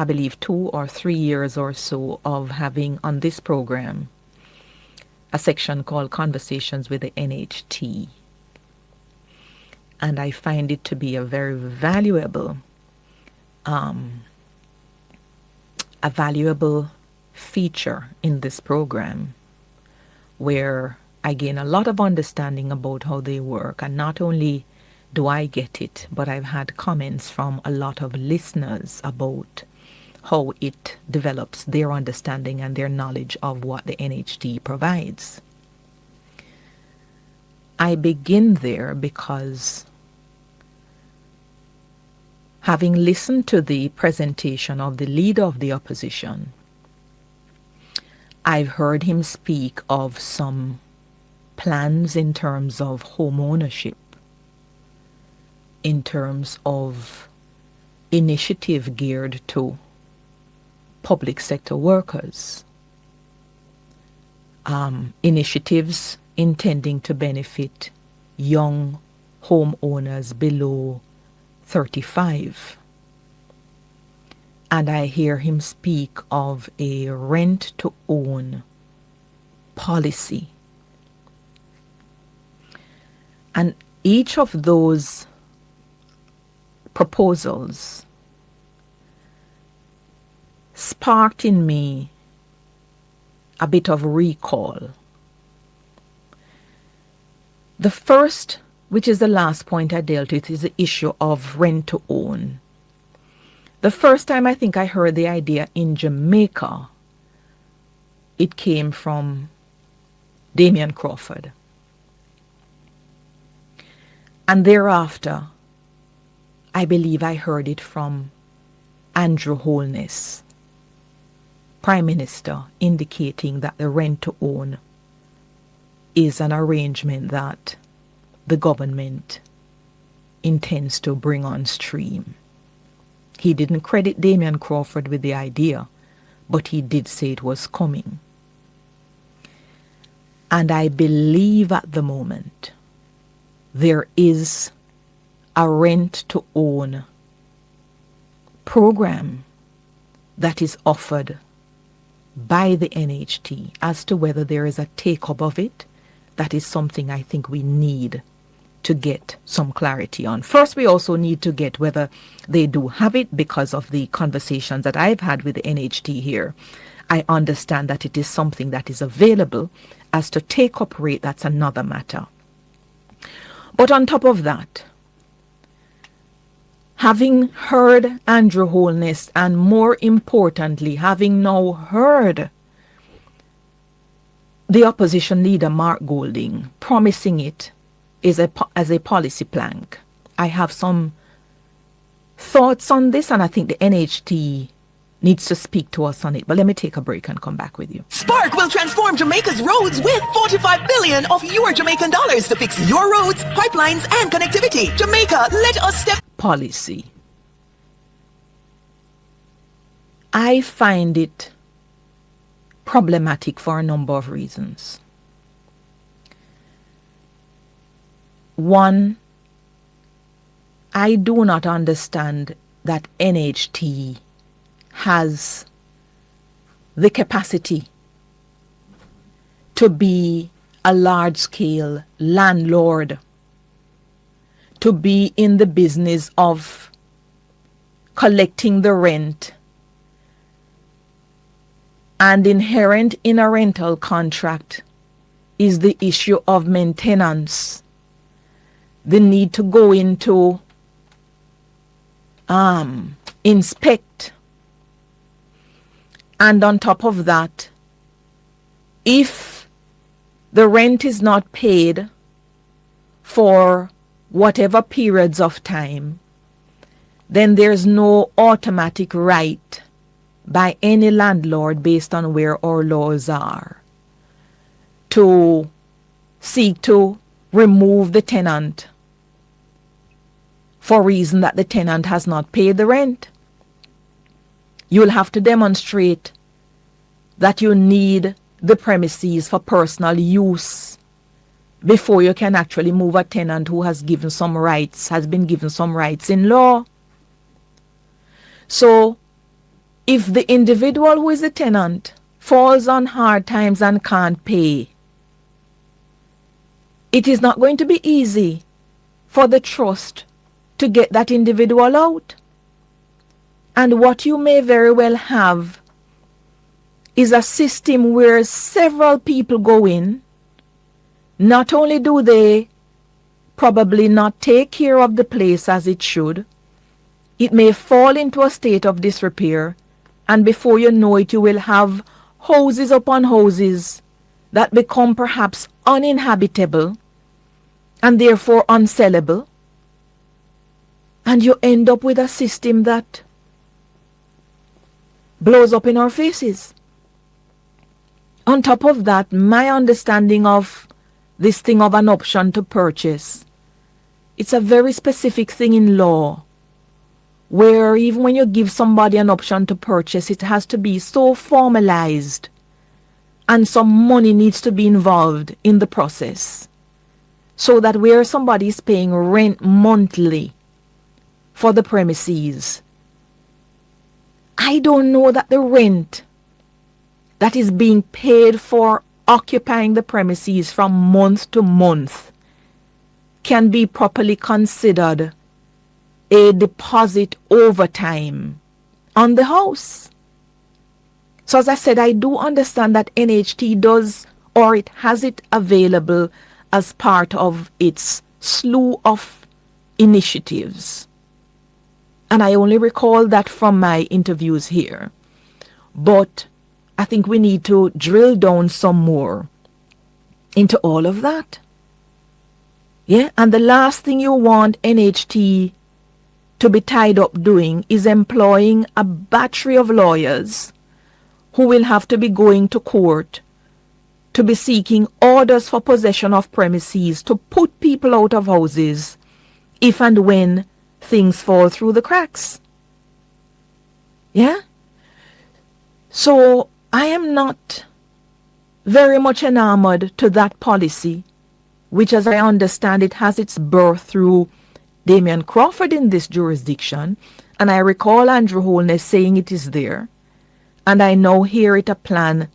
I believe 2 or 3 years or so of having on this program a section called Conversations with the NHT. And I find it to be a very valuable feature in this program, where I gain a lot of understanding about how they work. And not only do I get it, but I've had comments from a lot of listeners about how it develops their understanding and their knowledge of what the NHT provides. I begin there because, having listened to the presentation of the leader of the opposition, I've heard him speak of some plans in terms of home ownership, in terms of initiative geared to public sector workers, initiatives intending to benefit young homeowners below 35. And I hear him speak of a rent-to-own policy. And each of those proposals sparked in me a bit of recall. The first, which is the last point I dealt with, is the issue of rent to own. The first time I think I heard the idea in Jamaica, it came from Damian Crawford. And thereafter, I believe I heard it from Andrew Holness, Prime Minister, indicating that the rent to own is an arrangement that the government intends to bring on stream. He didn't credit Damian Crawford with the idea, but he did say it was coming. And I believe at the moment there is a rent-to-own program that is offered by the NHT. As to whether there is a take-up of it, that is something I think we need to get some clarity on. First, we also need to get whether they do have it, because of the conversations that I've had with the NHT here. I understand that it is something that is available. As to take-up rate, that's another matter. But on top of that, having heard Andrew Holness, and more importantly, having now heard the opposition leader, Mark Golding, promising it as a policy plank, I have some thoughts on this, and I think the NHT needs to speak to us on it. But let me take a break and come back with you. Spark will transform Jamaica's roads with 45 billion of your Jamaican dollars to fix your roads, pipelines, and connectivity. Jamaica, let us step. Policy. I find it problematic for a number of reasons. One, I do not understand that NHT has the capacity to be a large-scale landlord, to be in the business of collecting the rent. And inherent in a rental contract is the issue of maintenance, the need to go into inspect. And on top of that, if the rent is not paid for whatever periods of time, then there's no automatic right by any landlord, based on where our laws are, to seek to remove the tenant for reason that the tenant has not paid the rent. You'll have to demonstrate that you need the premises for personal use before you can actually move a tenant who has given some rights, has been given some rights in law. So if the individual who is the tenant falls on hard times and can't pay, it is not going to be easy for the trust to get that individual out. And what you may very well have is a system where several people go in. Not only do they probably not take care of the place as it should, it may fall into a state of disrepair, and before you know it, you will have houses upon houses that become perhaps uninhabitable and therefore unsellable. And you end up with a system that blows up in our faces. On top of that, my understanding of this thing of an option to purchase, it's a very specific thing in law, where even when you give somebody an option to purchase, it has to be so formalized and some money needs to be involved in the process, so that where somebody is paying rent monthly for the premises, I don't know that the rent that is being paid for occupying the premises from month to month can be properly considered a deposit over time on the house. So as I said, I do understand that NHT does, or it has it available as part of its slew of initiatives. And I only recall that from my interviews here. But I think we need to drill down some more into all of that. Yeah, and the last thing you want NHT to be tied up doing is employing a battery of lawyers who will have to be going to court to be seeking orders for possession of premises to put people out of houses if and when things fall through the cracks. Yeah? So I am not very much enamored to that policy, which, as I understand it, has its birth through Damian Crawford in this jurisdiction, and I recall Andrew Holness saying it is there, and I now hear it a plan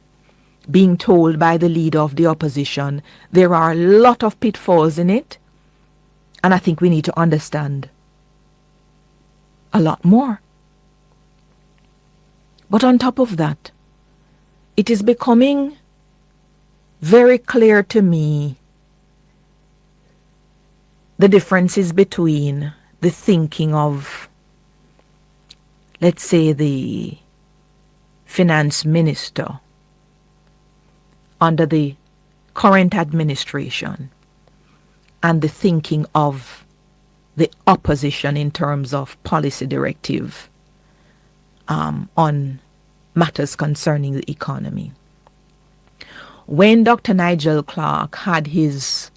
being told by the leader of the opposition. There are a lot of pitfalls in it, and I think we need to understand a lot more. But on top of that, it is becoming very clear to me the differences between the thinking of, let's say, the finance minister under the current administration and the thinking of the opposition in terms of policy directive on matters concerning the economy. When Dr. Nigel Clark had his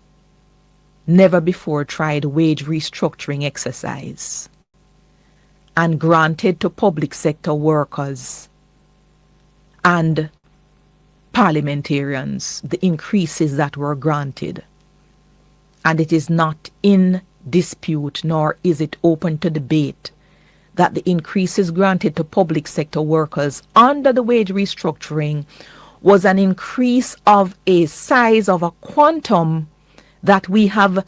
never-before-tried wage restructuring exercise and granted to public sector workers and parliamentarians the increases that were granted, and it is not in dispute nor is it open to debate that the increases granted to public sector workers under the wage restructuring was an increase of a size of a quantum that we have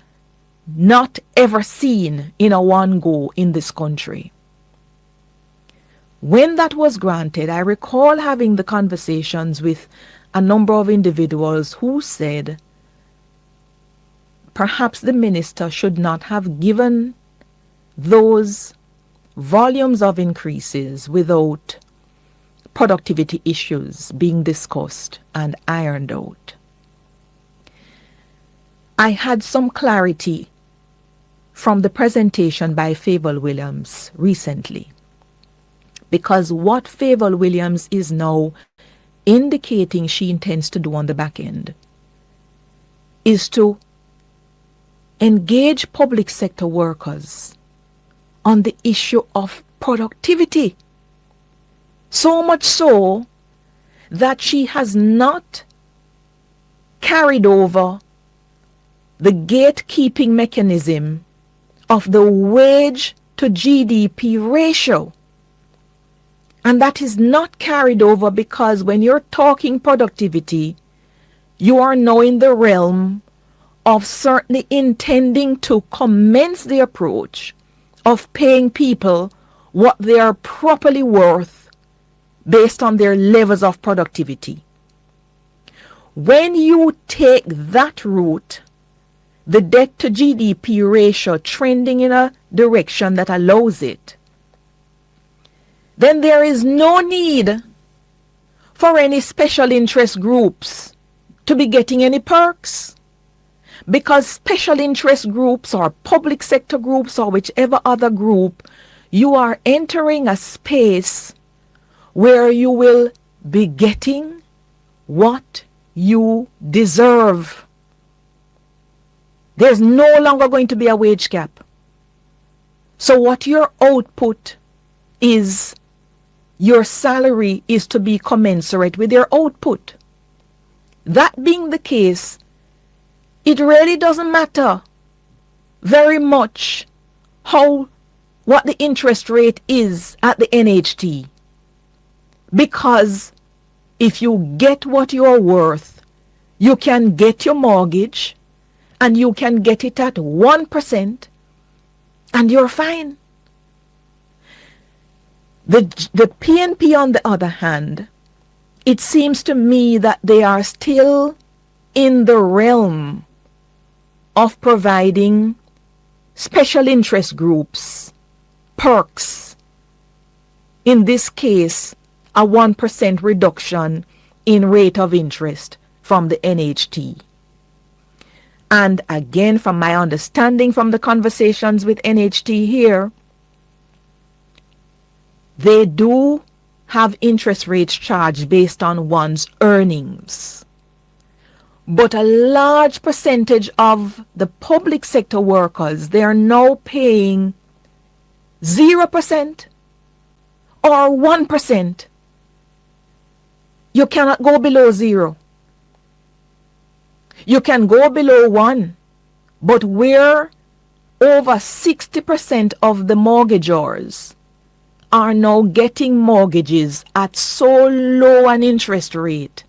not ever seen in a one go in this country. When that was granted, I recall having the conversations with a number of individuals who said perhaps the minister should not have given those volumes of increases without productivity issues being discussed and ironed out. I had some clarity from the presentation by Fable Williams recently, because what Fable Williams is now indicating she intends to do on the back end is to engage public sector workers on the issue of productivity. So much so that she has not carried over the gatekeeping mechanism of the wage to GDP ratio. And that is not carried over, because when you're talking productivity, you are now in the realm of certainly intending to commence the approach of paying people what they are properly worth based on their levels of productivity. When you take that route, the debt to GDP ratio trending in a direction that allows it, then there is no need for any special interest groups to be getting any perks, because special interest groups or public sector groups or whichever other group, you are entering a space where you will be getting what you deserve. There's no longer going to be a wage gap. So what your output is, your salary is to be commensurate with your output. That being the case, it really doesn't matter very much what the interest rate is at the NHT, because if you get what you're worth, you can get your mortgage and you can get it at 1% and you're fine. The PNP, on the other hand, it seems to me that they are still in the realm of providing special interest groups perks. In this case, a 1% reduction in rate of interest from the NHT. And again, from my understanding from the conversations with NHT here, they do have interest rates charged based on one's earnings. But a large percentage of the public sector workers, they are now paying 0% or 1%. You cannot go below 0. You can go below 1, but where over 60% of the mortgagors are now getting mortgages at so low an interest rate,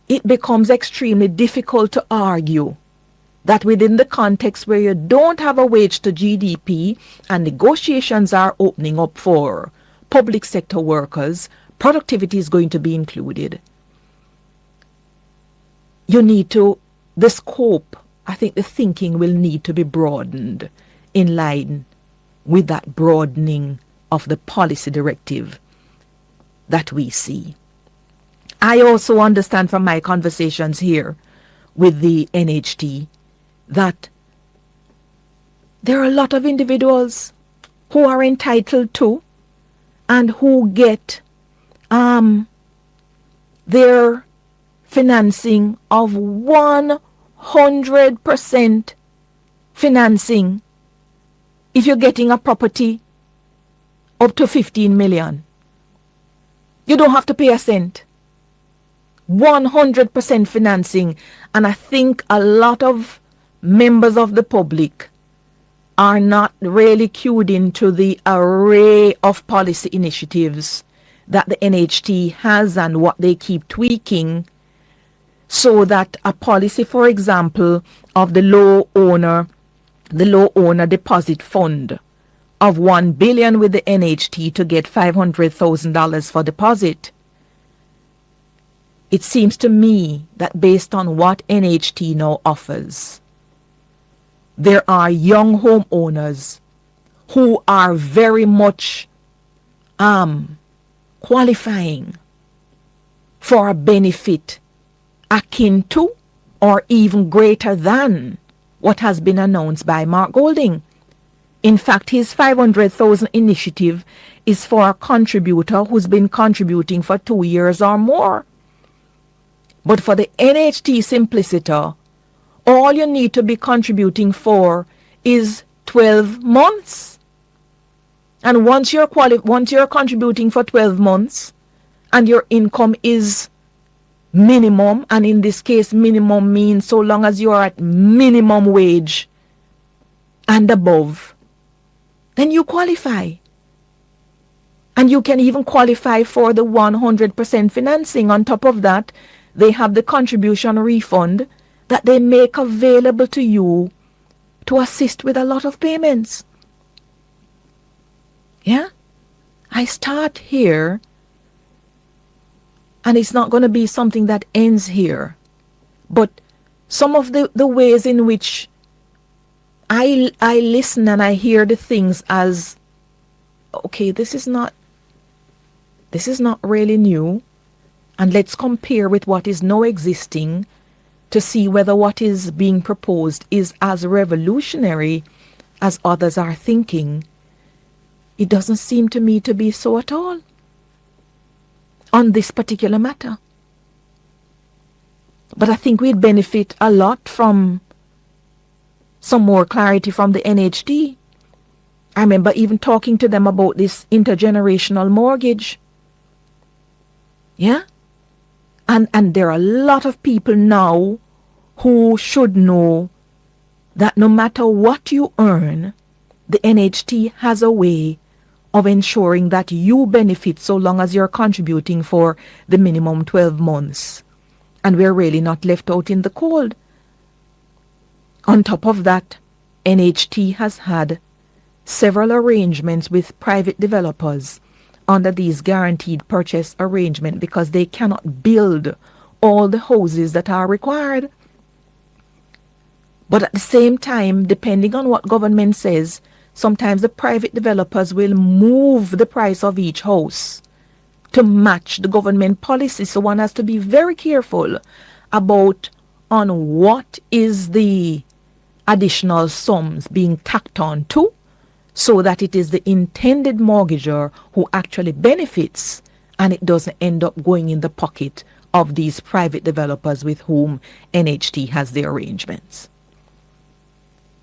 it becomes extremely difficult to argue that within the context where you don't have a wage to GDP and negotiations are opening up for public sector workers, productivity is going to be included. The scope, I think the thinking will need to be broadened in line with that broadening of the policy directive that we see. I also understand from my conversations here with the NHT that there are a lot of individuals who are entitled to and who get their financing of 100% financing if you're getting a property up to 15 million. You don't have to pay a cent. 100% financing. And I think a lot of members of the public are not really cued into the array of policy initiatives that the NHT has and what they keep tweaking, so that a policy, for example, of the low owner deposit fund of $1 billion with the NHT to get $500,000 for deposit. It seems to me that based on what NHT now offers, there are young homeowners who are very much qualifying for a benefit akin to or even greater than what has been announced by Mark Golding. In fact, his 500,000 initiative is for a contributor who's been contributing for 2 years or more. But for the NHT simpliciter, all you need to be contributing for is 12 months. And once you're contributing for 12 months and your income is minimum, and in this case minimum means so long as you are at minimum wage and above, then you qualify. And you can even qualify for the 100% financing. On top of that, they have the contribution refund that they make available to you to assist with a lot of payments. Yeah? I start here, and it's not going to be something that ends here. But some of the ways in which I listen and I hear the things as, okay, this is not really new, and let's compare with what is now existing to see whether what is being proposed is as revolutionary as others are thinking. It doesn't seem to me to be so at all on this particular matter. But I think we'd benefit a lot from some more clarity from the NHT. I remember even talking to them about this intergenerational mortgage. Yeah? And there are a lot of people now who should know that no matter what you earn, the NHT has a way of ensuring that you benefit so long as you're contributing for the minimum 12 months. And we're really not left out in the cold. On top of that, NHT has had several arrangements with private developers under these guaranteed purchase arrangement because they cannot build all the houses that are required. But at the same time, depending on what government says, sometimes the private developers will move the price of each house to match the government policy. So one has to be very careful about on what is the additional sums being tacked on to, so that it is the intended mortgager who actually benefits and it doesn't end up going in the pocket of these private developers with whom NHT has their arrangements.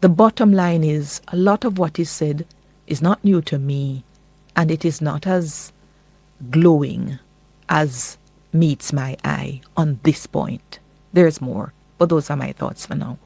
The bottom line is a lot of what is said is not new to me, and it is not as glowing as meets my eye on this point. There's more, but those are my thoughts for now.